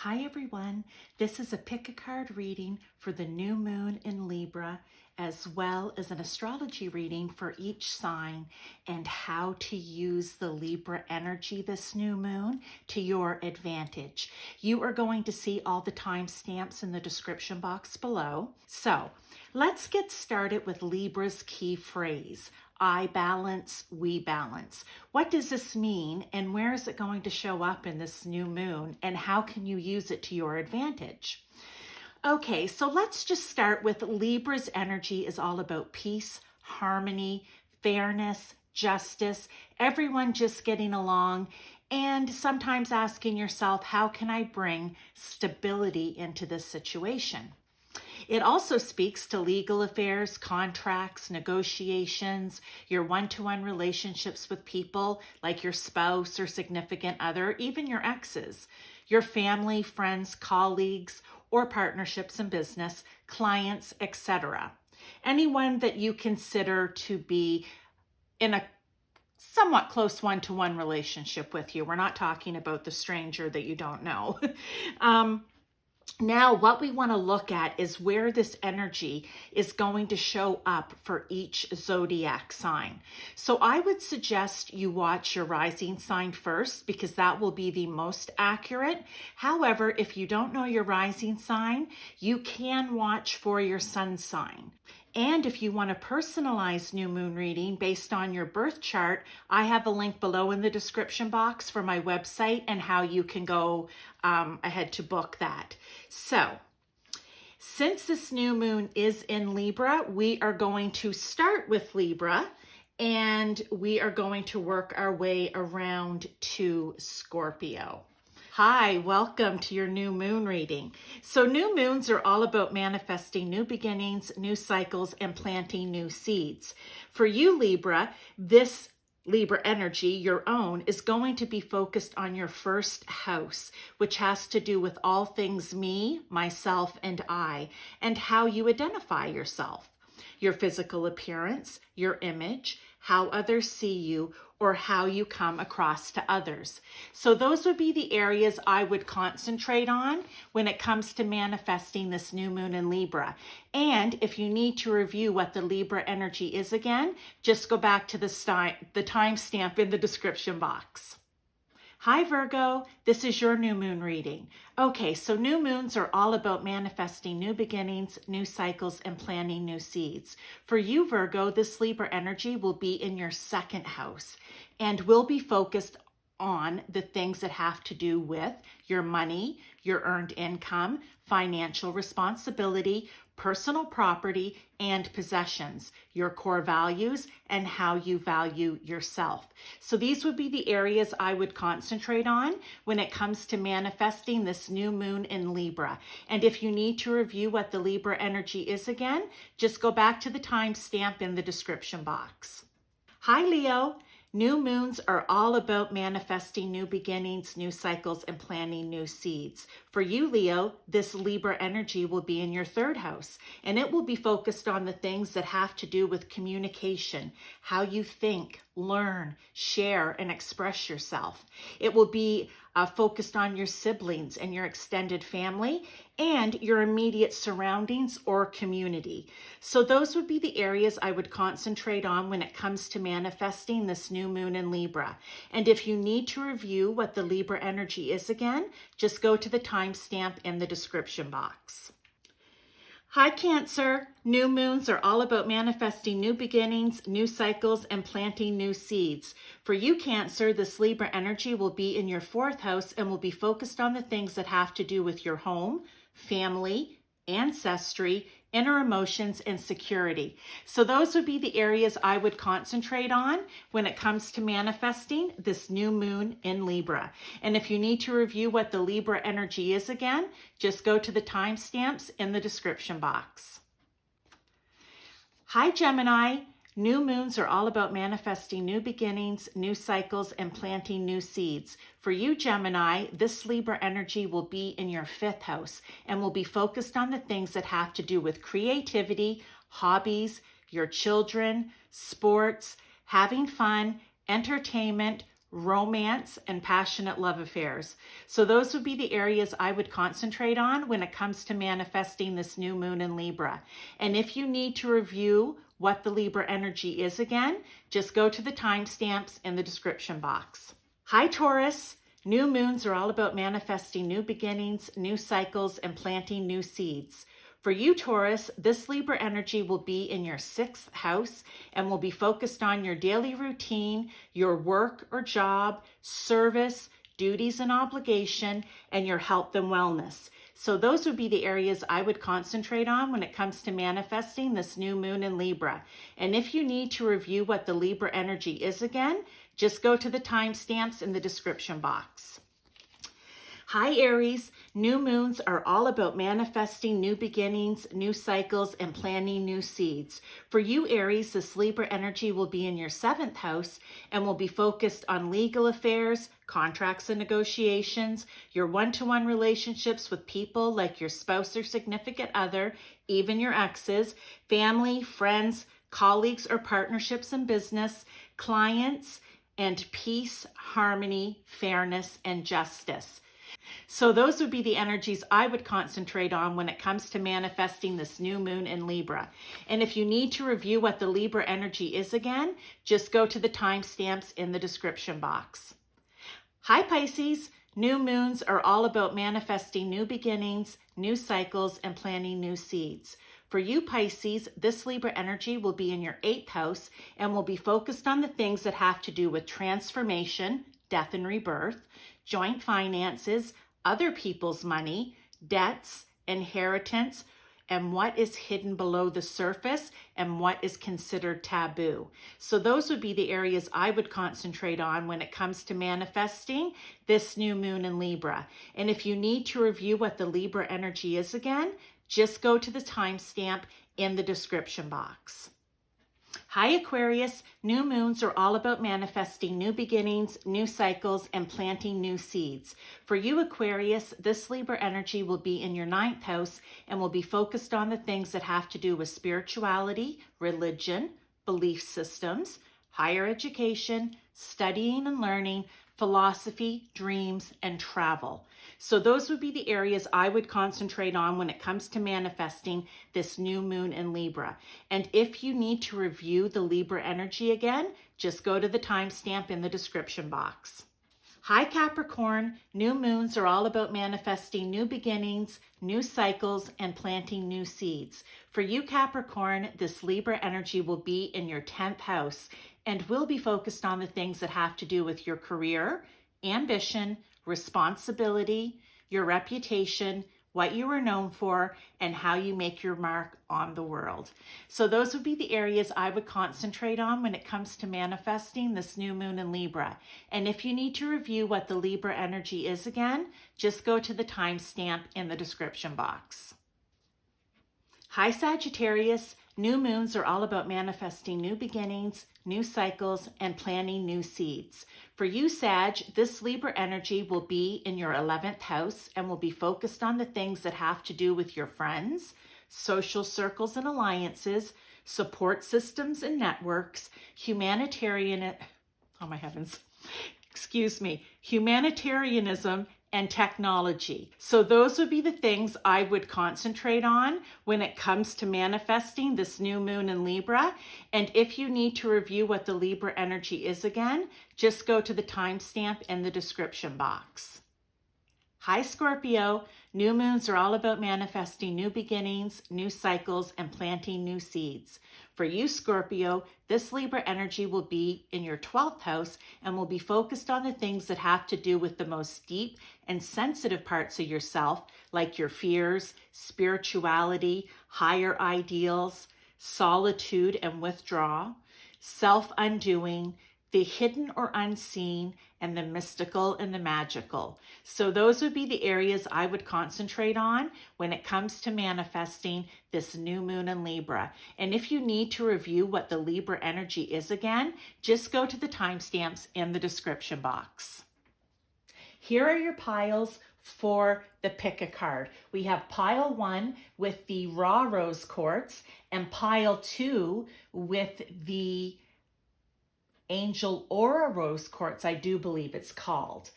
Hi everyone, this is a pick a card reading for the new moon in Libra, as well as an astrology reading for each sign and how to use the Libra energy this new moon to your advantage. You are going to see all the timestamps in the description box below. So let's get started with Libra's key phrase. I balance, we balance. What does this mean and where is it going to show up in this new moon and how can you use it to your advantage? Okay, so let's just start with Libra's energy is all about peace, harmony, fairness, justice, everyone just getting along, and sometimes asking yourself, how can I bring stability into this situation? It also speaks to legal affairs, contracts, negotiations, your one-to-one relationships with people like your spouse or significant other, even your exes, your family, friends, colleagues, or partnerships in business, clients, etc. Anyone that you consider to be in a somewhat close one-to-one relationship with you. We're not talking about the stranger that you don't know. Now, what we want to look at is where this energy is going to show up for each zodiac sign. So I would suggest you watch your rising sign first because that will be the most accurate. However, if you don't know your rising sign, you can watch for your sun sign. And if you want a personalized new moon reading based on your birth chart, I have a link below in the description box for my website and how you can go ahead to book that. So, since this new moon is in Libra, we are going to start with Libra and we are going to work our way around to Scorpio. Hi, welcome to your new moon reading. So new moons are all about manifesting new beginnings, new cycles, and planting new seeds. For you, Libra, this Libra energy, your own, is going to be focused on your first house, which has to do with all things me, myself, and I, and how you identify yourself. Your physical appearance, your image, how others see you, or how you come across to others. So those would be the areas I would concentrate on when it comes to manifesting this new moon in Libra. And if you need to review what the Libra energy is again, just go back to the timestamp in the description box. Hi Virgo, this is your new moon reading. Okay, so new moons are all about manifesting new beginnings, new cycles, and planting new seeds. For you, Virgo, this Libra energy will be in your second house and will be focused on the things that have to do with your money, your earned income, financial responsibility, personal property, and possessions, your core values, and how you value yourself. So these would be the areas I would concentrate on when it comes to manifesting this new moon in Libra. And if you need to review what the Libra energy is again, just go back to the timestamp in the description box. Hi Leo. New moons are all about manifesting new beginnings, new cycles, and planting new seeds. For you, Leo, this Libra energy will be in your third house, and it will be focused on the things that have to do with communication, how you think, learn, share, and express yourself. It will be focused on your siblings and your extended family and your immediate surroundings or community. So those would be the areas I would concentrate on when it comes to manifesting this new moon in Libra. And if you need to review what the Libra energy is again, just go to the timestamp in the description box. Hi Cancer, new moons are all about manifesting new beginnings, new cycles, and planting new seeds. For you Cancer, this Libra energy will be in your fourth house and will be focused on the things that have to do with your home, family, ancestry, inner emotions, and security. So those would be the areas I would concentrate on when it comes to manifesting this new moon in Libra. And if you need to review what the Libra energy is again, just go to the timestamps in the description box. Hi Gemini. New moons are all about manifesting new beginnings, new cycles, and planting new seeds. For you, Gemini, this Libra energy will be in your fifth house and will be focused on the things that have to do with creativity, hobbies, your children, sports, having fun, entertainment, romance, and passionate love affairs. So those would be the areas I would concentrate on when it comes to manifesting this new moon in Libra. And if you need to review what the Libra energy is again, just go to the timestamps in the description box. Hi, Taurus. New moons are all about manifesting new beginnings, new cycles, and planting new seeds. For you, Taurus, this Libra energy will be in your 6th house and will be focused on your daily routine, your work or job, service, duties and obligation, and your health and wellness. So those would be the areas I would concentrate on when it comes to manifesting this new moon in Libra. And if you need to review what the Libra energy is again, just go to the timestamps in the description box. Hi, Aries. New moons are all about manifesting new beginnings, new cycles, and planting new seeds. For you, Aries, this Libra energy will be in your 7th house and will be focused on legal affairs, contracts and negotiations, your one-to-one relationships with people like your spouse or significant other, even your exes, family, friends, colleagues or partnerships in business, clients, and peace, harmony, fairness, and justice. So those would be the energies I would concentrate on when it comes to manifesting this new moon in Libra. And if you need to review what the Libra energy is again, just go to the timestamps in the description box. Hi, Pisces. New moons are all about manifesting new beginnings, new cycles, and planting new seeds. For you, Pisces, this Libra energy will be in your 8th house and will be focused on the things that have to do with transformation, death and rebirth, joint finances, other people's money, debts, inheritance, and what is hidden below the surface and what is considered taboo. So those would be the areas I would concentrate on when it comes to manifesting this new moon in Libra. And if you need to review what the Libra energy is again, just go to the timestamp in the description box. Hi, Aquarius. New moons are all about manifesting new beginnings, new cycles, and planting new seeds. For you, Aquarius, this Libra energy will be in your 9th house and will be focused on the things that have to do with spirituality, religion, belief systems, higher education, studying and learning, philosophy, dreams, and travel. So those would be the areas I would concentrate on when it comes to manifesting this new moon in Libra. And if you need to review the Libra energy again, just go to the timestamp in the description box. Hi, Capricorn. New moons are all about manifesting new beginnings, new cycles, and planting new seeds. For you, Capricorn, this Libra energy will be in your 10th house and will be focused on the things that have to do with your career, ambition, responsibility, your reputation, what you are known for, and how you make your mark on the world. So those would be the areas I would concentrate on when it comes to manifesting this new moon in Libra. And if you need to review what the Libra energy is again, just go to the timestamp in the description box. Hi, Sagittarius. New moons are all about manifesting new beginnings, new cycles, and planting new seeds. For you, Sag, this Libra energy will be in your 11th house and will be focused on the things that have to do with your friends, social circles and alliances, support systems and networks, humanitarianism, and technology. So those would be the things I would concentrate on when it comes to manifesting this new moon in Libra. And if you need to review what the Libra energy is again, just go to the timestamp in the description box. Hi, Scorpio. New moons are all about manifesting new beginnings, new cycles, and planting new seeds. For you, Scorpio, this Libra energy will be in your 12th house and will be focused on the things that have to do with the most deep and sensitive parts of yourself, like your fears, spirituality, higher ideals, solitude and withdrawal, self-undoing, the hidden or unseen, and the mystical and the magical. So those would be the areas I would concentrate on when it comes to manifesting this new moon in Libra. And if you need to review what the Libra energy is again, just go to the timestamps in the description box. Here are your piles for the pick a card. We have pile 1 with the raw rose quartz and pile 2 with the angel aura rose quartz, I do believe it's called.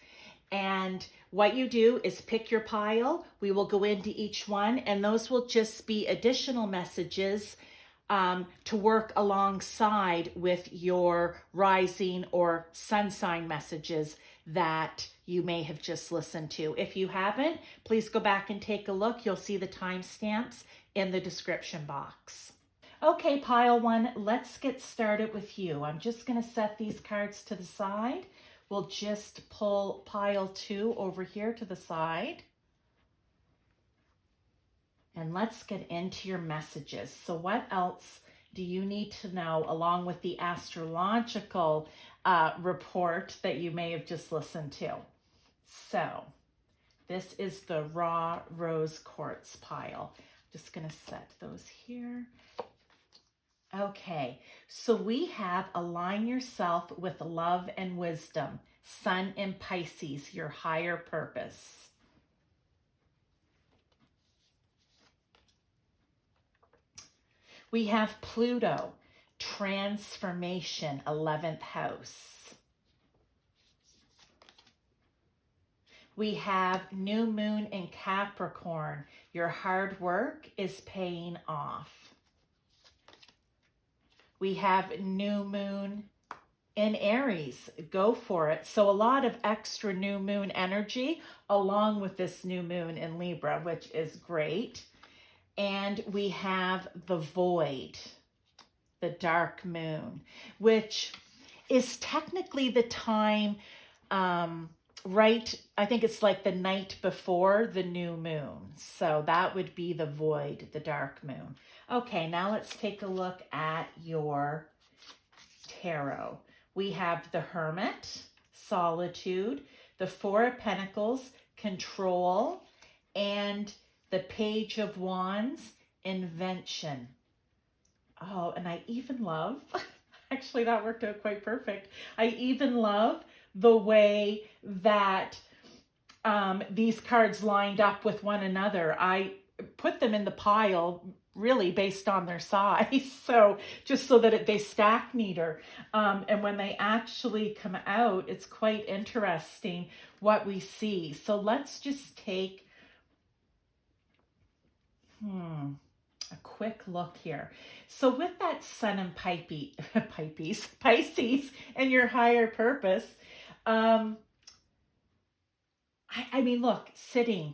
And what you do is pick your pile. We will go into each one, and those will just be additional messages to work alongside with your rising or sun sign messages that you may have just listened to. If you haven't, please go back and take a look. You'll see the timestamps in the description box. Okay, pile one, let's get started with you. I'm just going to set these cards to the side. We'll just pull pile two over here to the side. And let's get into your messages. So what else do you need to know along with the astrological report that you may have just listened to? So this is the raw rose quartz pile. Just going to set those here. Okay, so we have align yourself with love and wisdom, Sun in Pisces, your higher purpose. We have Pluto, transformation, 11th house. We have new moon in Capricorn, your hard work is paying off. We have new moon in Aries, go for it. So a lot of extra new moon energy along with this new moon in Libra, which is great. And we have the void, the dark moon, which is technically the time, right? I think it's like the night before the new moon. So that would be the void, the dark moon. Okay, now let's take a look at your tarot. We have the Hermit, solitude, the Four of Pentacles, control, and the Page of Wands, invention. Oh, and I even love, actually that worked out quite perfect. I even love the way that these cards lined up with one another. I put them in the pile really based on their size, so just so that they stack neater. And when they actually come out, it's quite interesting what we see. So let's just take a quick look here. So with that Sun and Pisces and your higher purpose, I mean, look, sitting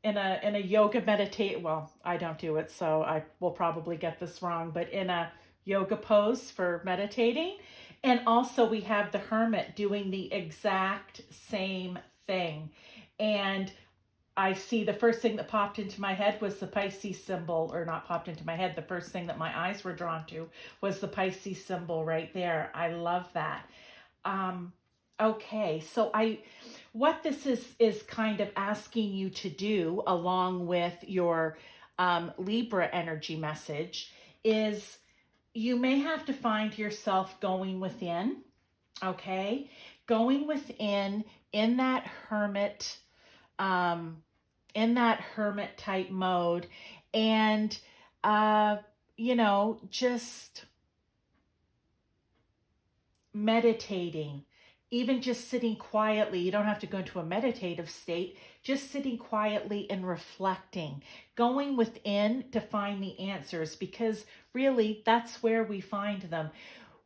in a yoga meditate, well, I don't do it, so I will probably get this wrong, but in a yoga pose for meditating. And also we have the Hermit doing the exact same thing. And I see the first thing that popped into my head was the Pisces symbol, or not popped into my head. The first thing that my eyes were drawn to was the Pisces symbol right there. I love that. Okay, so what this is kind of asking you to do along with your Libra energy message is you may have to find yourself going within, okay? Going within in that hermit type mode, and you know, just meditating, even just sitting quietly. You don't have to go into a meditative state, just sitting quietly and reflecting, going within to find the answers, because really that's where we find them.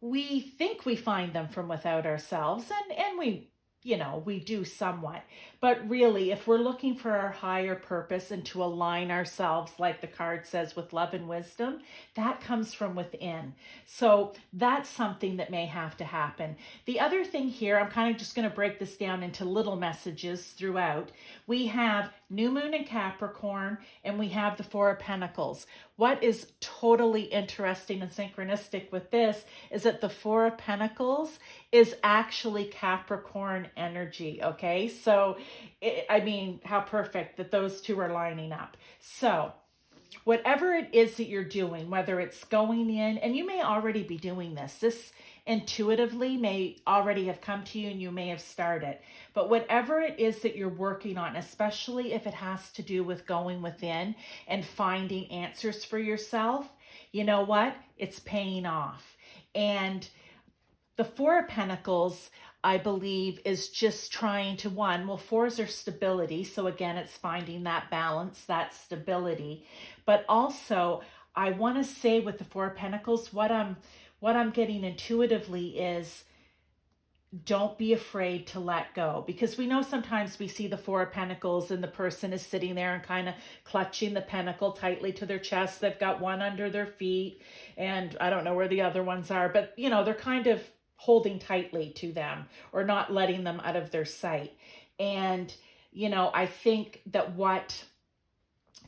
We think we find them from without ourselves, and we, you know, we do somewhat, but really if we're looking for our higher purpose and to align ourselves, like the card says, with love and wisdom, that comes from within. So that's something that may have to happen. The other thing here, I'm kind of just going to break this down into little messages throughout. We have new moon in Capricorn, and we have the Four of Pentacles. What is totally interesting and synchronistic with this is that the Four of Pentacles is actually Capricorn energy, okay? So, I mean, how perfect that those two are lining up. So, whatever it is that you're doing, whether it's going in, and you may already be doing this intuitively may already have come to you and you may have started, but whatever it is that you're working on, especially if it has to do with going within and finding answers for yourself, you know what? It's paying off. And The Four of Pentacles, I believe, is just trying to, well, fours are stability. So again, it's finding that balance, that stability. But also, I want to say with the Four of Pentacles, what I'm getting intuitively is, don't be afraid to let go, because we know sometimes we see the Four of Pentacles and the person is sitting there and kind of clutching the pentacle tightly to their chest. They've got one under their feet and I don't know where the other ones are, but you know, they're kind of holding tightly to them or not letting them out of their sight. And, you know, I think that what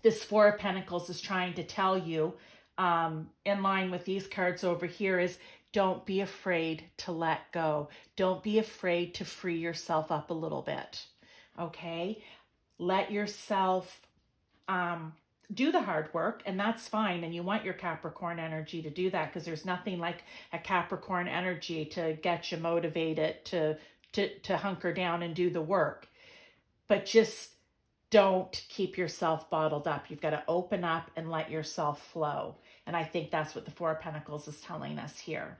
this Four of Pentacles is trying to tell you, in line with these cards over here, is don't be afraid to let go. Don't be afraid to free yourself up a little bit, okay? Let yourself do the hard work, and that's fine. And you want your Capricorn energy to do that, because there's nothing like a Capricorn energy to get you motivated to hunker down and do the work. But just don't keep yourself bottled up. You've got to open up and let yourself flow. And I think that's what the Four of Pentacles is telling us here.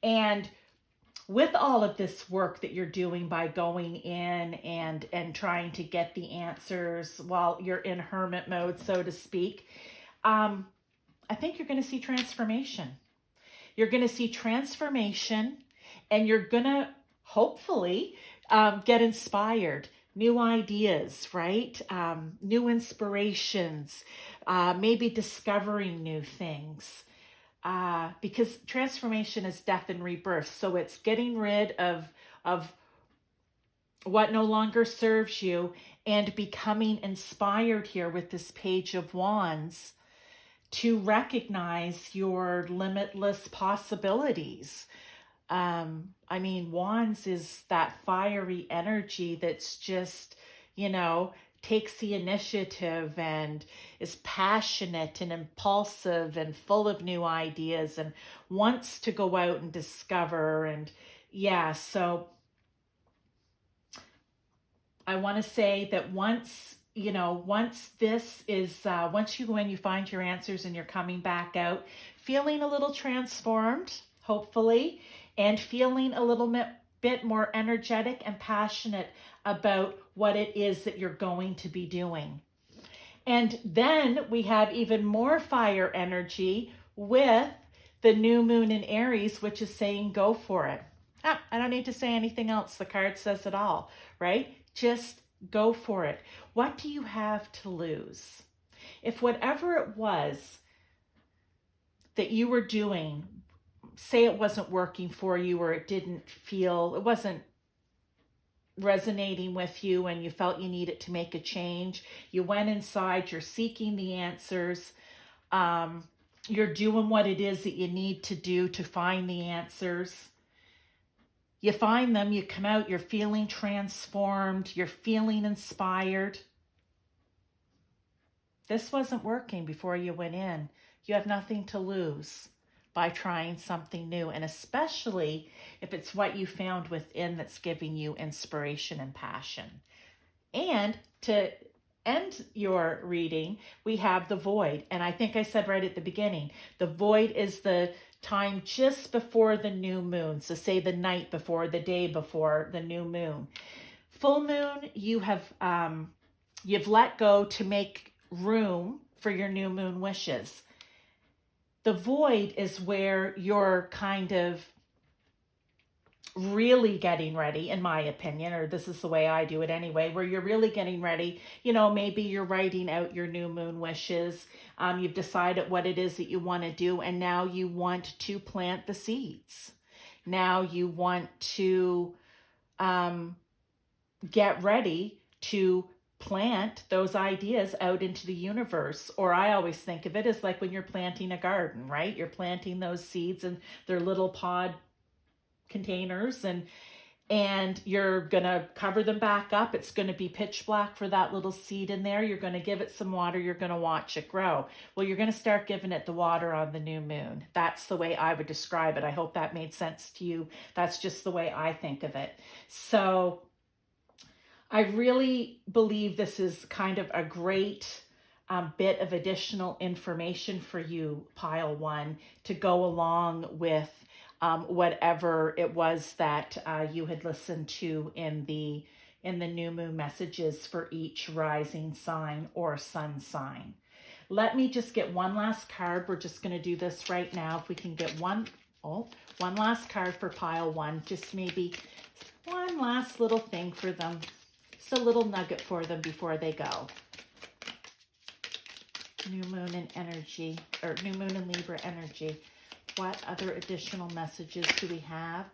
And with all of this work that you're doing by going in and trying to get the answers while you're in hermit mode, so to speak, I think you're going to see transformation. You're going to see transformation, and you're going to hopefully get inspired. New ideas, right? New inspirations, maybe discovering new things. Because transformation is death and rebirth. So it's getting rid of what no longer serves you and becoming inspired here with this Page of Wands to recognize your limitless possibilities. I mean, Wands is that fiery energy that's just, you know, takes the initiative and is passionate and impulsive and full of new ideas and wants to go out and discover. And yeah, so I want to say that once this is, once you go in, you find your answers and you're coming back out feeling a little transformed, hopefully, and feeling a little bit more energetic and passionate about what it is that you're going to be doing. And then we have even more fire energy with the new moon in Aries, which is saying go for it. I don't need to say anything else. The card says it all, right? Just go for it. What do you have to lose? If whatever it was that you were doing, say it wasn't working for you, or it wasn't resonating with you and you felt you needed to make a change, you went inside, you're seeking the answers, you're doing what it is that you need to do to find the answers. You find them, you come out, you're feeling transformed, you're feeling inspired. This wasn't working before you went in. You have nothing to lose by trying something new, and especially if it's what you found within that's giving you inspiration and passion. And to end your reading, we have the void. And I think I said right at the beginning, the void is the time just before the new moon. So say the night before, the day before the new moon. Full moon, you've let go to make room for your new moon wishes. The void is where you're kind of really getting ready, in my opinion, or this is the way I do it anyway, where you're really getting ready. You know, maybe you're writing out your new moon wishes. You've decided what it is that you want to do, and now you want to plant the seeds. Now you want to get ready to plant those ideas out into the universe. Or I always think of it as like when you're planting a garden, right? You're planting those seeds in their little pod containers, and you're going to cover them back up. It's going to be pitch black for that little seed in there. You're going to give it some water. You're going to watch it grow. Well, you're going to start giving it the water on the new moon. That's the way I would describe it. I hope that made sense to you. That's just the way I think of it. So I really believe this is kind of a great bit of additional information for you, Pile 1, to go along with whatever it was that you had listened to in the new moon messages for each rising sign or sun sign. Let me just get one last card. We're just going to do this right now. If we can get one last card for pile one, just maybe one last little thing for them. Just a little nugget for them before they go. New moon and energy, or new moon and Libra energy. What other additional messages do we have?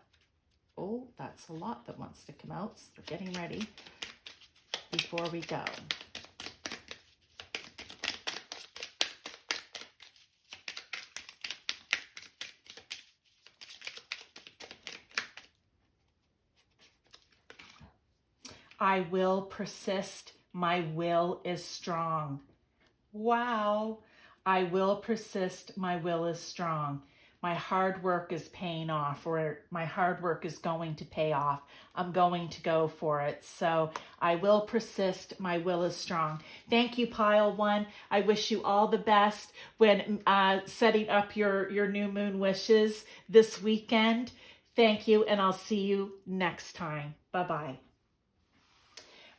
Oh, that's a lot that wants to come out. So we're getting ready before we go. I will persist. My will is strong. Wow. I will persist. My will is strong. My hard work is paying off, or my hard work is going to pay off. I'm going to go for it. So I will persist. My will is strong. Thank you, pile one. I wish you all the best when setting up your new moon wishes this weekend. Thank you, and I'll see you next time. Bye-bye.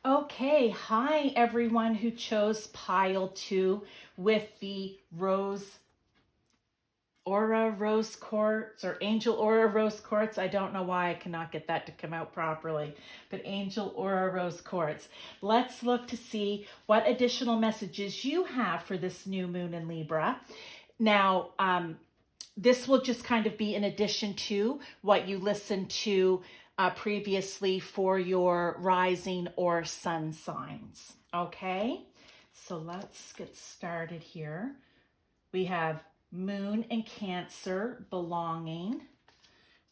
Okay, hi everyone who chose pile two with the Aura Rose Quartz or Angel Aura Rose Quartz. I don't know why I cannot get that to come out properly, but Angel Aura Rose Quartz. Let's look to see what additional messages you have for this new moon in Libra. Now, this will just kind of be in addition to what you listened to previously for your rising or sun signs. Okay, so let's get started here. We have Moon in Cancer, belonging.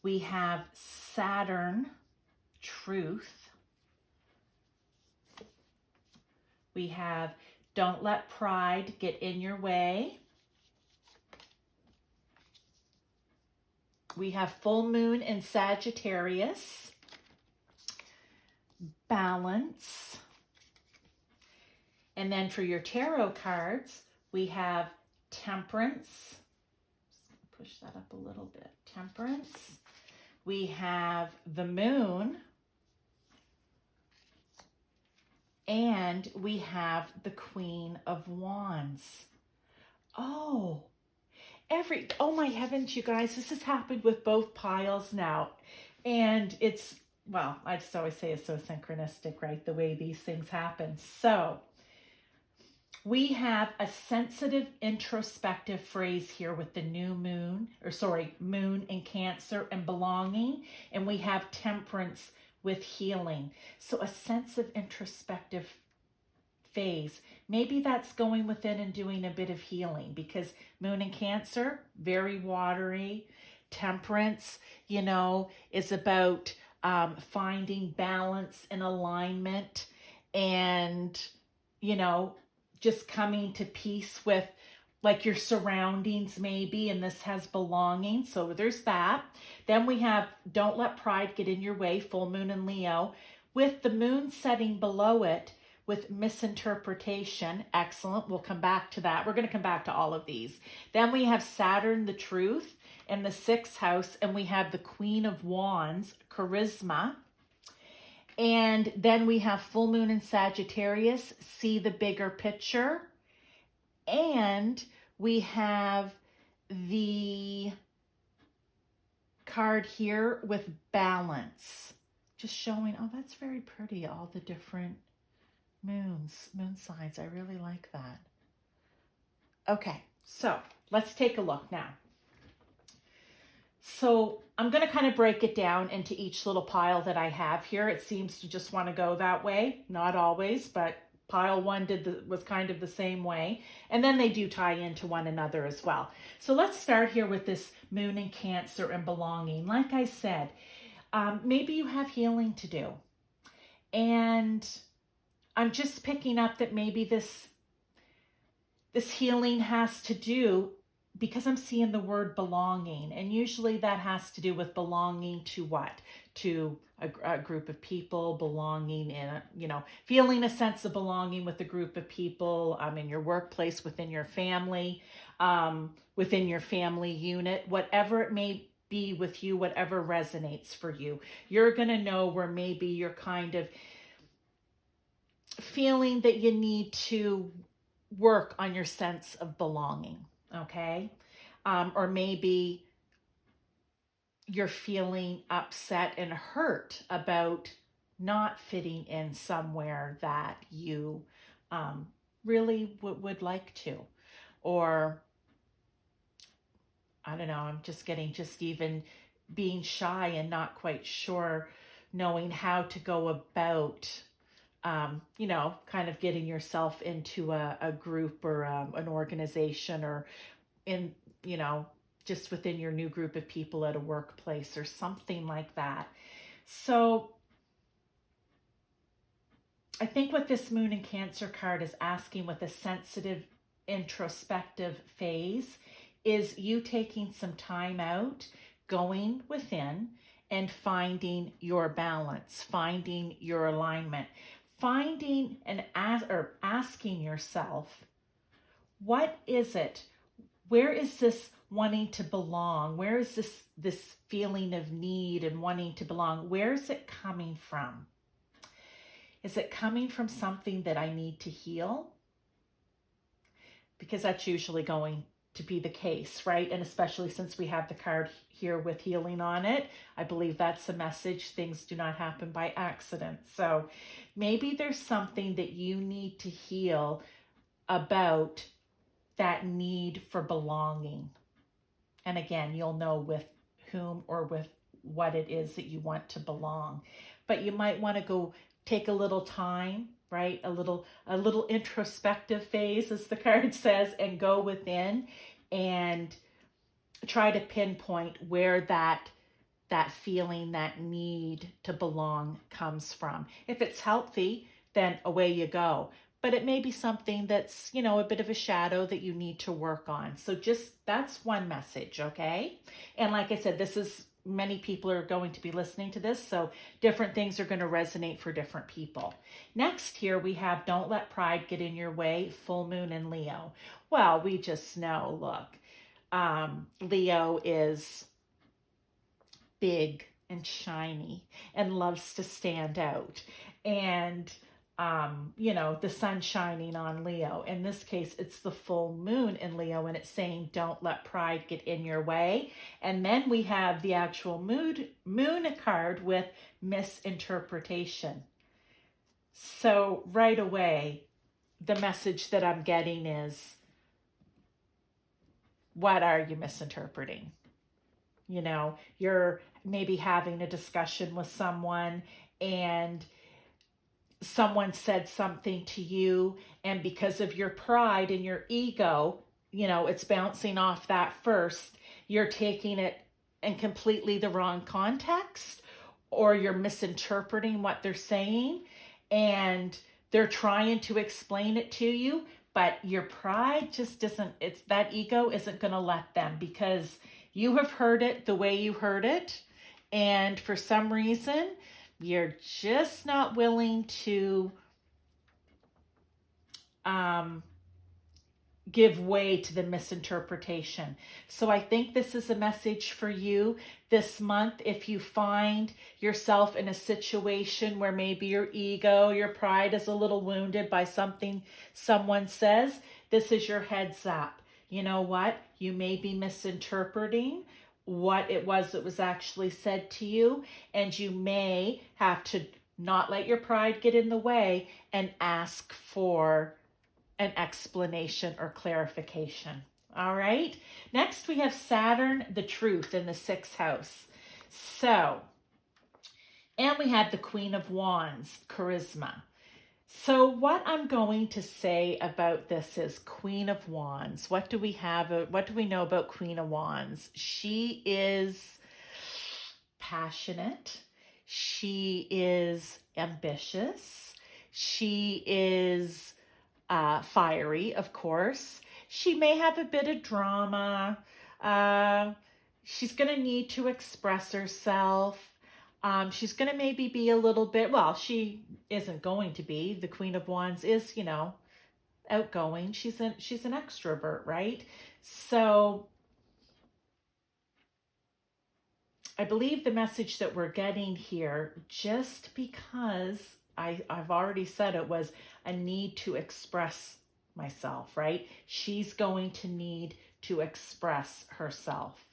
We have Saturn, truth. We have don't let pride get in your way. We have full moon in Sagittarius, balance. And then for your tarot cards, we have Temperance. Just push that up a little bit. Temperance. We have the moon. And we have the Queen of Wands. Oh my heavens, you guys, this has happened with both piles now. And it's, well, I just always say it's so synchronistic, right? The way these things happen. So we have a sensitive, introspective phrase here with the new moon, moon in Cancer and belonging. And we have Temperance with healing. So a sense of introspective phase. Maybe that's going within and doing a bit of healing, because moon in Cancer, very watery. Temperance, is about finding balance and alignment and, just coming to peace with like your surroundings maybe, and this has belonging. So there's that. Then we have don't let pride get in your way, full moon in Leo, with the moon setting below it with misinterpretation. Excellent. We'll come back to that. We're going to come back to all of these. Then we have Saturn, the truth, in the 6th house, and we have the Queen of Wands, charisma. And then we have full moon in Sagittarius, see the bigger picture. And we have the card here with balance, just showing, oh, that's very pretty, all the different moon signs. I really like that. Okay, so let's take a look now. So I'm going to kind of break it down into each little pile that I have here. It seems to just want to go that way. Not always, but pile one was kind of the same way. And then they do tie into one another as well. So let's start here with this moon in Cancer and belonging. Like I said, maybe you have healing to do. And I'm just picking up that maybe this healing has to do, because I'm seeing the word belonging, and usually that has to do with belonging to what? To a group of people, belonging in, feeling a sense of belonging with a group of people, in your workplace, within your family unit, whatever it may be with you, whatever resonates for you. You're going to know where maybe you're kind of feeling that you need to work on your sense of belonging, okay? Or maybe you're feeling upset and hurt about not fitting in somewhere that you really would like to. Or, I don't know, I'm just getting just even being shy and not quite sure knowing how to go about kind of getting yourself into a group or an organization, or in, just within your new group of people at a workplace or something like that. So I think what this Moon in Cancer card is asking with a sensitive, introspective phase is you taking some time out, going within and finding your balance, finding your alignment, finding and asking yourself, what is it? Where is this wanting to belong? Where is this feeling of need and wanting to belong? Where is it coming from? Is it coming from something that I need to heal? Because that's usually going to be the case, right? And especially since we have the card here with healing on it, I believe that's the message. Things do not happen by accident. So maybe there's something that you need to heal about that need for belonging. And again, you'll know with whom or with what it is that you want to belong. But you might want to go take a little time, right? A little introspective phase, as the card says, and go within and try to pinpoint where that feeling, that need to belong comes from. If it's healthy, then away you go. But it may be something that's, a bit of a shadow that you need to work on. So just, that's one message, okay? And like I said, many people are going to be listening to this, so different things are going to resonate for different people. Next here we have Don't Let Pride Get in Your Way, full moon in Leo. Well, we just know, look, Leo is big and shiny and loves to stand out. And the sun shining on Leo. In this case, it's the full moon in Leo, and it's saying, don't let pride get in your way. And then we have the actual moon card with misinterpretation. So right away, the message that I'm getting is, what are you misinterpreting? You're maybe having a discussion with someone and someone said something to you, and because of your pride and your ego, it's bouncing off that first. You're taking it in completely the wrong context, or you're misinterpreting what they're saying, and they're trying to explain it to you, but your pride just doesn't, that ego isn't going to let them, because you have heard it the way you heard it, and for some reason, you're just not willing to give way to the misinterpretation. So I think this is a message for you this month. If you find yourself in a situation where maybe your ego, your pride is a little wounded by something someone says, this is your heads up. You know what? You may be misinterpreting what it was that was actually said to you, and you may have to not let your pride get in the way and ask for an explanation or clarification. All right. Next, we have Saturn, the truth, in the 6th house. So, and we have the Queen of Wands, charisma. So what I'm going to say about this is Queen of Wands. What do we have? What do we know about Queen of Wands? She is passionate. She is ambitious. She is fiery, of course. She may have a bit of drama. She's going to need to express herself. She's going to maybe be a little bit, well, she isn't going to be. The Queen of Wands is, outgoing. She's an extrovert, right? So I believe the message that we're getting here, just because I've already said it was a need to express myself, right? She's going to need to express herself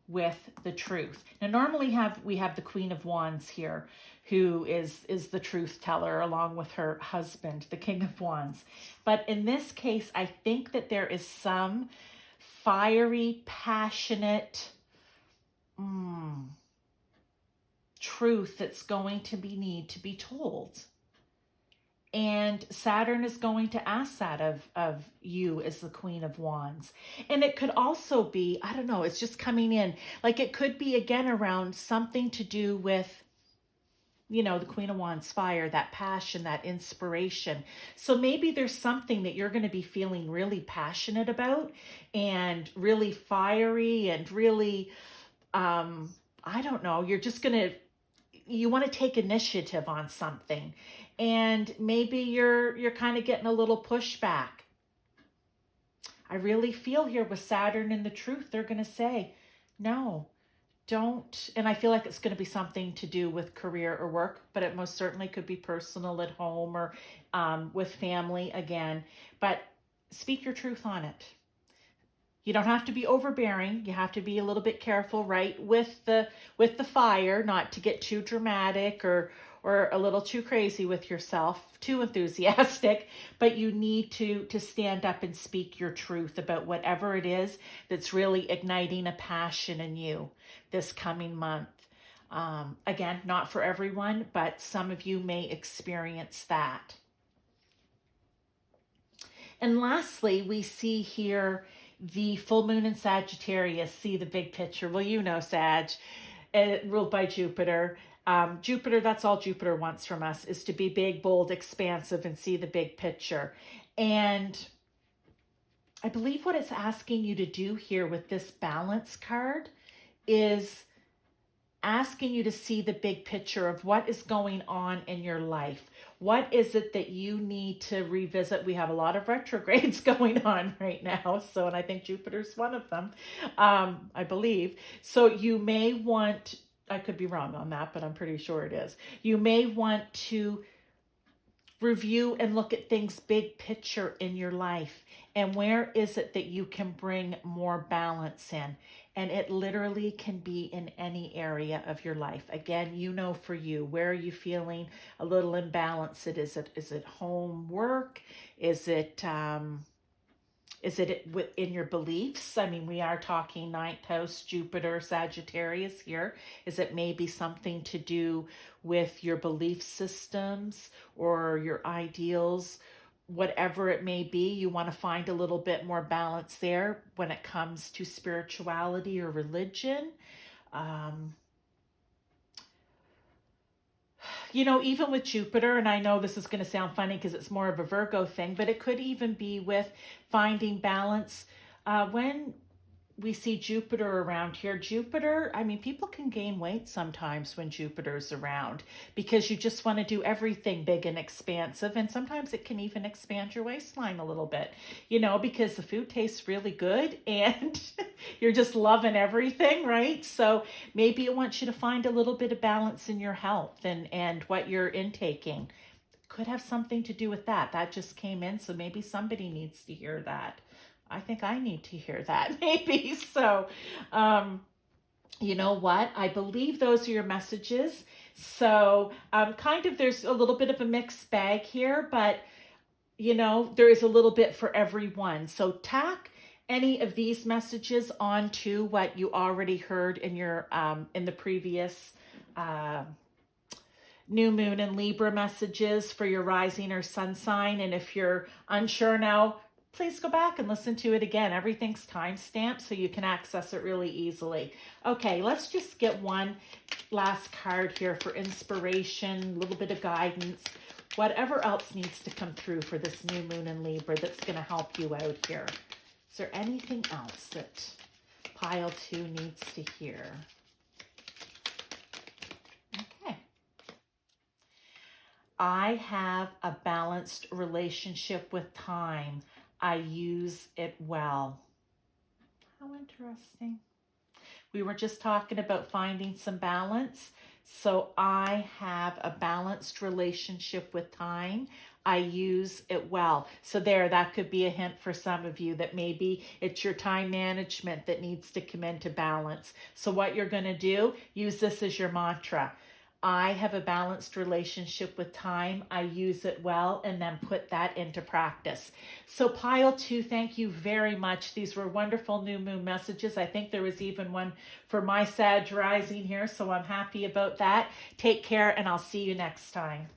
with the truth. Now, normally we have the Queen of Wands here, who is the truth teller along with her husband, the King of Wands. But in this case, I think that there is some fiery, passionate truth that's going to need to be told. And Saturn is going to ask that of you as the Queen of Wands. And it could also be, I don't know, it's just coming in. Like it could be again around something to do with, you know, the Queen of Wands, fire, that passion, that inspiration. So maybe there's something that you're going to be feeling really passionate about and really fiery and really, I don't know, you're just going to, you want to take initiative on something. And maybe you're kind of getting a little pushback. I really feel here with Saturn and the truth, they're going to say, no, don't. And I feel like it's going to be something to do with career or work, but it most certainly could be personal at home or with family again. But speak your truth on it. You don't have to be overbearing. You have to be a little bit careful, right? With the fire, not to get too dramatic or a little too crazy with yourself, too enthusiastic, but you need to stand up and speak your truth about whatever it is that's really igniting a passion in you this coming month. Again, not for everyone, but some of you may experience that. And lastly, we see here the full moon in Sagittarius. See the big picture. Well, you know, Sag, ruled by Jupiter. Jupiter, that's all Jupiter wants from us, is to be big, bold, expansive, and see the big picture. And I believe what it's asking you to do here with this balance card is asking you to see the big picture of what is going on in your life. What is it that you need to revisit? We have a lot of retrogrades going on right now. So, and I think Jupiter's one of them, I believe. So you may want, I could be wrong on that, but I'm pretty sure it is. You may want to review and look at things big picture in your life. And where is it that you can bring more balance in? And it literally can be in any area of your life. Again, you know, for you, where are you feeling a little imbalanced? Is it home, work? Is it within your beliefs? I mean, we are talking ninth house, Jupiter, Sagittarius here. Is it maybe something to do with your belief systems or your ideals? Whatever it may be, you want to find a little bit more balance there when it comes to spirituality or religion. You know, even with Jupiter, and I know this is going to sound funny because it's more of a Virgo thing, but it could even be with finding balance. When we see Jupiter around here, Jupiter, I mean, people can gain weight sometimes when Jupiter's around because you just want to do everything big and expansive. And sometimes it can even expand your waistline a little bit, you know, because the food tastes really good and you're just loving everything, right? So maybe it wants you to find a little bit of balance in your health and what you're intaking. Could have something to do with that. That just came in, so maybe somebody needs to hear that. I think I need to hear that maybe. So, you know what? I believe those are your messages. So kind of there's a little bit of a mixed bag here, but you know, there is a little bit for everyone. So tack any of these messages onto what you already heard in your in the previous new moon and Libra messages for your rising or sun sign. And if you're unsure now, please go back and listen to it again. Everything's time-stamped so you can access it really easily. Okay, let's just get one last card here for inspiration, a little bit of guidance, whatever else needs to come through for this new moon in Libra that's going to help you out here. Is there anything else that pile 2 needs to hear? Okay. I have a balanced relationship with time. I use it well. How interesting. We were just talking about finding some balance. So I have a balanced relationship with time. I use it well. So there, that could be a hint for some of you that maybe it's your time management that needs to come into balance. So what you're going to do, use this as your mantra. I have a balanced relationship with time. I use it well, and then put that into practice. So pile 2, thank you very much. These were wonderful new moon messages. I think there was even one for my Sag rising here, so I'm happy about that. Take care, and I'll see you next time.